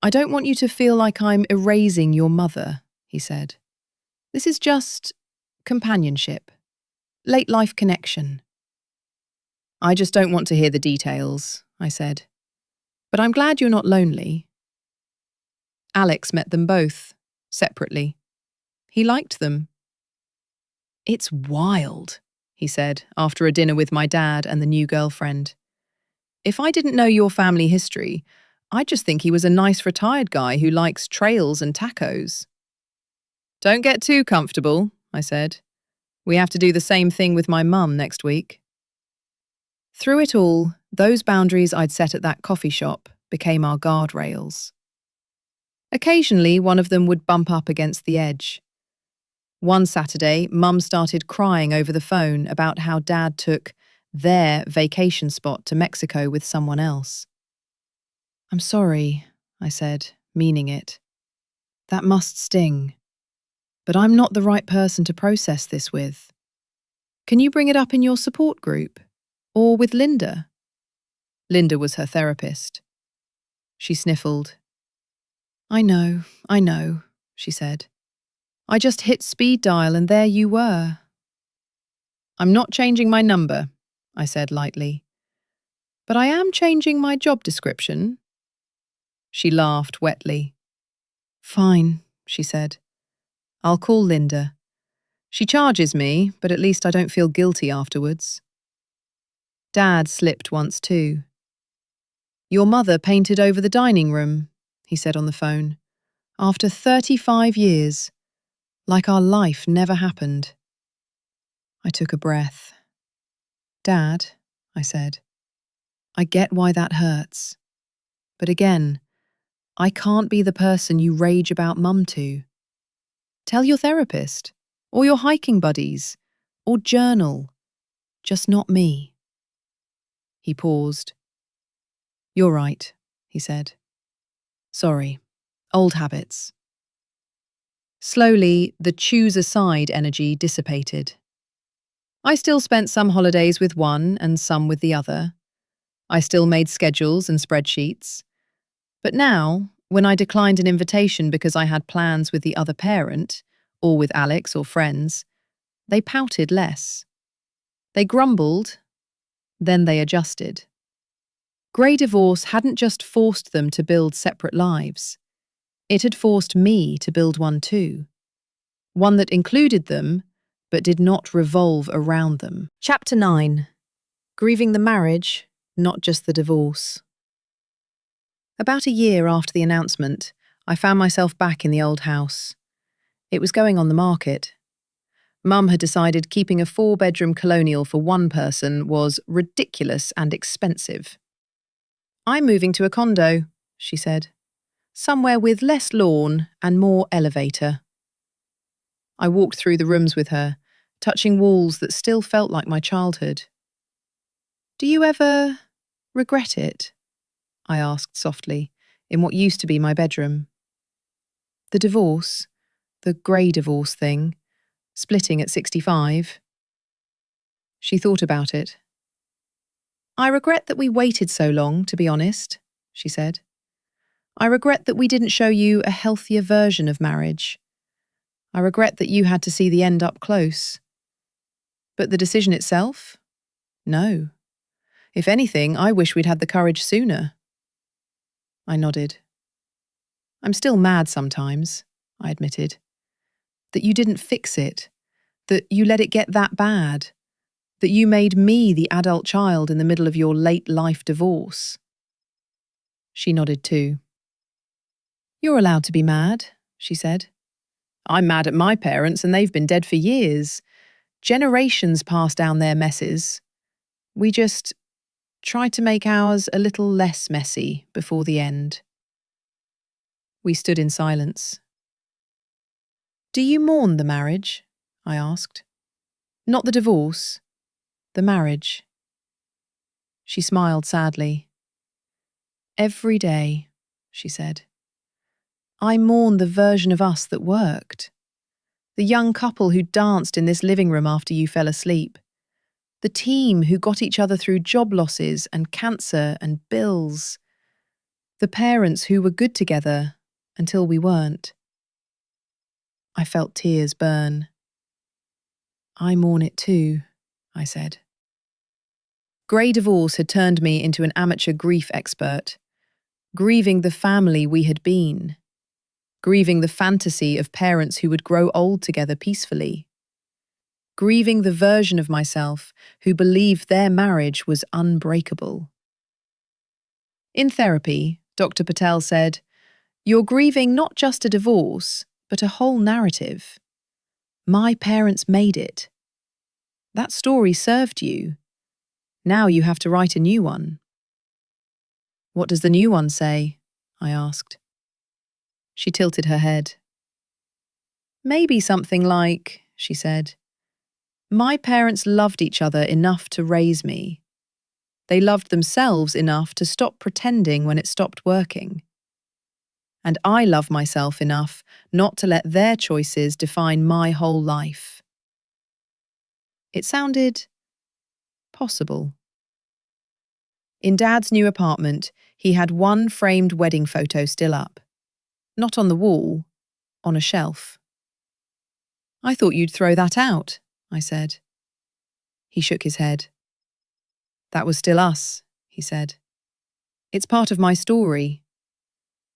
"I don't want you to feel like I'm erasing your mother," he said. "This is just companionship, late life connection." "I just don't want to hear the details," I said. "But I'm glad you're not lonely." Alex met them both, separately. He liked them. "It's wild," he said after a dinner with my dad and the new girlfriend. "If I didn't know your family history, I'd just think he was a nice retired guy who likes trails and tacos." "Don't get too comfortable," I said. "We have to do the same thing with my mum next week." Through it all, those boundaries I'd set at that coffee shop became our guardrails. Occasionally, one of them would bump up against the edge. One Saturday, Mum started crying over the phone about how Dad took their vacation spot to Mexico with someone else. "I'm sorry," I said, meaning it. "That must sting. But I'm not the right person to process this with. Can you bring it up in your support group? Or with Linda?" Linda was her therapist. She sniffled. I know, she said. "I just hit speed dial and there you were." "I'm not changing my number," I said lightly. "But I am changing my job description." She laughed wetly. "Fine," she said. "I'll call Linda. She charges me, but at least I don't feel guilty afterwards." Dad slipped once too. "Your mother painted over the dining room," he said on the phone. "After 35 years. Like our life never happened." I took a breath. "Dad," I said, "I get why that hurts. But again, I can't be the person you rage about Mum to. Tell your therapist, or your hiking buddies, or journal. Just not me." He paused. "You're right," he said. "Sorry. Old habits." Slowly, the choose a side energy dissipated. I still spent some holidays with one and some with the other. I still made schedules and spreadsheets. But now, when I declined an invitation because I had plans with the other parent, or with Alex or friends, they pouted less. They grumbled, then they adjusted. Grey divorce hadn't just forced them to build separate lives. It had forced me to build one too. One that included them, but did not revolve around them. Chapter 9. Grieving the marriage, not just the divorce. About a year after the announcement, I found myself back in the old house. It was going on the market. Mum had decided keeping a 4-bedroom colonial for one person was ridiculous and expensive. "I'm moving to a condo," she said. "Somewhere with less lawn and more elevator." I walked through the rooms with her, touching walls that still felt like my childhood. "Do you ever regret it?" I asked softly, in what used to be my bedroom. "The divorce, the grey divorce thing, splitting at 65. She thought about it. "I regret that we waited so long, to be honest," she said. "I regret that we didn't show you a healthier version of marriage. I regret that you had to see the end up close. But the decision itself? No. If anything, I wish we'd had the courage sooner." I nodded. "I'm still mad sometimes," I admitted. "That you didn't fix it. That you let it get that bad. That you made me the adult child in the middle of your late-life divorce. She nodded too. You're allowed to be mad, she said. I'm mad at my parents and they've been dead for years. Generations pass down their messes. We just try to make ours a little less messy before the end. We stood in silence. Do you mourn the marriage? I asked. Not the divorce, the marriage. She smiled sadly. Every day, she said. I mourn the version of us that worked. The young couple who danced in this living room after you fell asleep. The team who got each other through job losses and cancer and bills. The parents who were good together until we weren't. I felt tears burn. I mourn it too, I said. Grey divorce had turned me into an amateur grief expert, grieving the family we had been, grieving the fantasy of parents who would grow old together peacefully, grieving the version of myself who believed their marriage was unbreakable. In therapy, Dr. Patel said, "You're grieving not just a divorce, but a whole narrative. My parents made it. That story served you. Now you have to write a new one." What does the new one say? I asked. She tilted her head. Maybe something like, she said, my parents loved each other enough to raise me. They loved themselves enough to stop pretending when it stopped working. And I love myself enough not to let their choices define my whole life. It sounded possible. In Dad's new apartment, he had one framed wedding photo still up. Not on the wall, on a shelf. I thought you'd throw that out, I said. He shook his head. That was still us, he said. It's part of my story.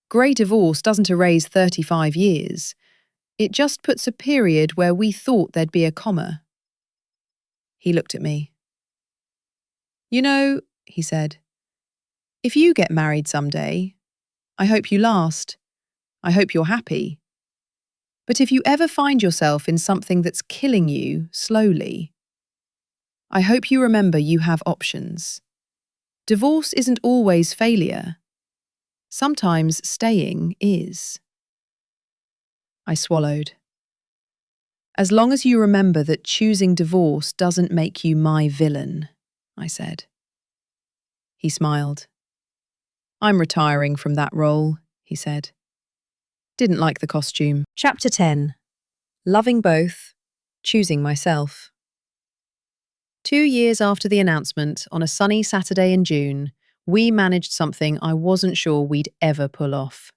Grey divorce doesn't erase 35 years. It just puts a period where we thought there'd be a comma. He looked at me. You know, he said, if you get married someday, I hope you last. I hope you're happy. But if you ever find yourself in something that's killing you slowly, I hope you remember you have options. Divorce isn't always failure. Sometimes staying is. I swallowed. As long as you remember that choosing divorce doesn't make you my villain, I said. He smiled. I'm retiring from that role, he said. Didn't like the costume. Chapter 10. Loving both, choosing myself. 2 years after the announcement, on a sunny Saturday in June, we managed something I wasn't sure we'd ever pull off.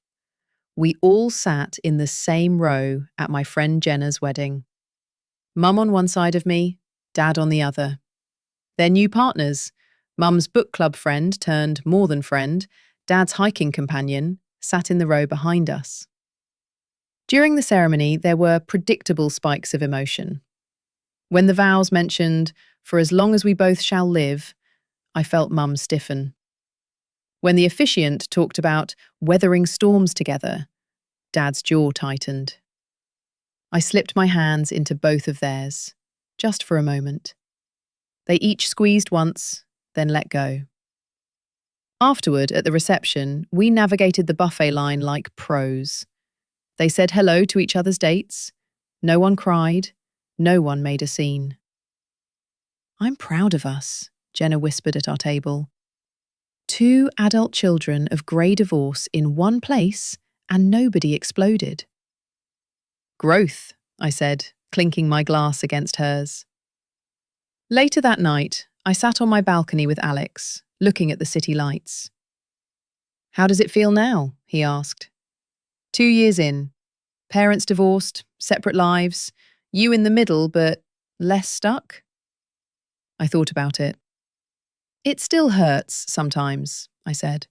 We all sat in the same row at my friend Jenna's wedding. Mum on one side of me, Dad on the other. Their new partners, Mum's book club friend turned more than friend, Dad's hiking companion, sat in the row behind us. During the ceremony, there were predictable spikes of emotion. When the vows mentioned, "For as long as we both shall live," I felt Mum stiffen. When the officiant talked about weathering storms together, Dad's jaw tightened. I slipped my hands into both of theirs, just for a moment. They each squeezed once, then let go. Afterward, at the reception, we navigated the buffet line like pros. They said hello to each other's dates. No one cried. No one made a scene. I'm proud of us, Jenna whispered at our table. 2 adult children of grey divorce in one place, and nobody exploded. Growth, I said, clinking my glass against hers. Later that night, I sat on my balcony with Alex, looking at the city lights. How does it feel now? He asked. 2 years in, parents divorced, separate lives, you in the middle, but less stuck? I thought about it. It still hurts sometimes, I said.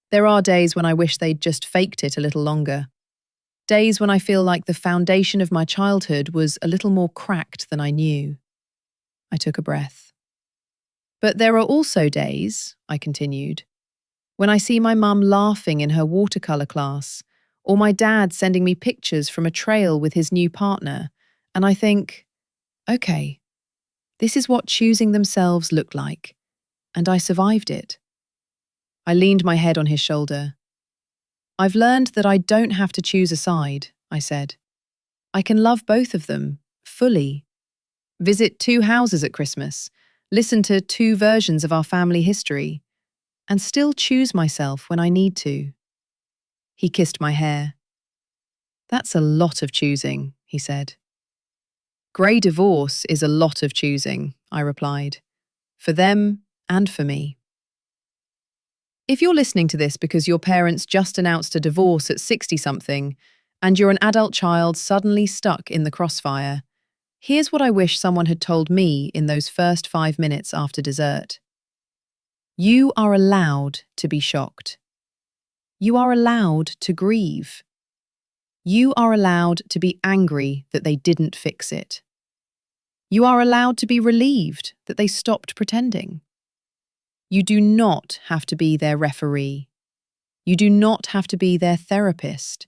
There are days when I wish they'd just faked it a little longer. Days when I feel like the foundation of my childhood was a little more cracked than I knew. I took a breath. But there are also days, I continued, when I see my mum laughing in her watercolour class, or my dad sending me pictures from a trail with his new partner, and I think, okay, this is what choosing themselves looked like, and I survived it. I leaned my head on his shoulder. I've learned that I don't have to choose a side, I said. I can love both of them, fully. Visit 2 houses at Christmas, listen to 2 versions of our family history, and still choose myself when I need to. He kissed my hair. That's a lot of choosing, he said. Grey divorce is a lot of choosing, I replied. For them and for me. If you're listening to this because your parents just announced a divorce at 60-something, and you're an adult child suddenly stuck in the crossfire, here's what I wish someone had told me in those first 5 minutes after dessert. You are allowed to be shocked. You are allowed to grieve. You are allowed to be angry that they didn't fix it. You are allowed to be relieved that they stopped pretending. You do not have to be their referee. You do not have to be their therapist.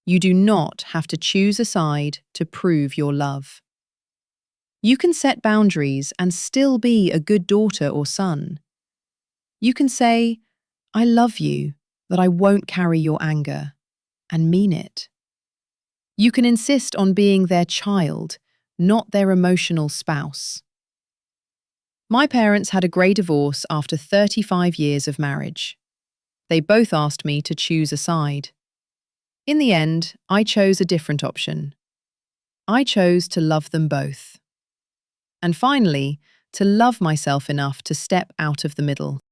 You do not have to choose a side to prove your love. You can set boundaries and still be a good daughter or son. You can say, I love you, that I won't carry your anger, and mean it. You can insist on being their child, not their emotional spouse. My parents had a grey divorce after 35 years of marriage. They both asked me to choose a side. In the end, I chose a different option. I chose to love them both. And finally, to love myself enough to step out of the middle.